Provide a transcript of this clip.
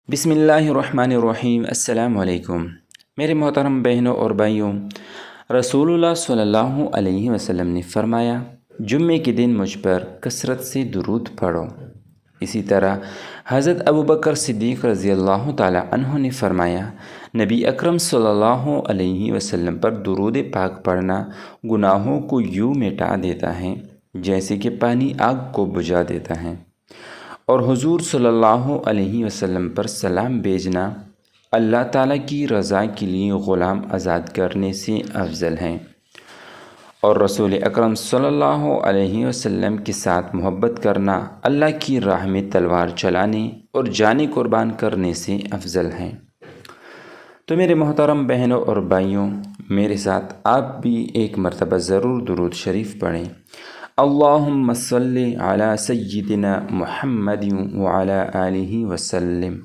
بسم اللہ الرحمن الرحیم۔ السلام علیکم میرے محترم بہنوں اور بھائیوں، رسول اللہ صلی اللہ علیہ وسلم نے فرمایا، جمعے کے دن مجھ پر کثرت سے درود پڑھو۔ اسی طرح حضرت ابوبکر صدیق رضی اللہ تعالی عنہ نے فرمایا، نبی اکرم صلی اللہ علیہ وسلم پر درود پاک پڑھنا گناہوں کو یوں مٹا دیتا ہے جیسے کہ پانی آگ کو بجھا دیتا ہے، اور حضور صلی اللہ علیہ وسلم پر سلام بھیجنا اللہ تعالیٰ کی رضا کے لیے غلام آزاد کرنے سے افضل ہے، اور رسول اکرم صلی اللہ علیہ وسلم کے ساتھ محبت کرنا اللہ کی راہ میں تلوار چلانے اور جانیں قربان کرنے سے افضل ہے۔ تو میرے محترم بہنوں اور بھائیوں، میرے ساتھ آپ بھی ایک مرتبہ ضرور درود شریف پڑھیں۔ اللہم صلی علی سیدنا محمد وعلی آلہ وسلم۔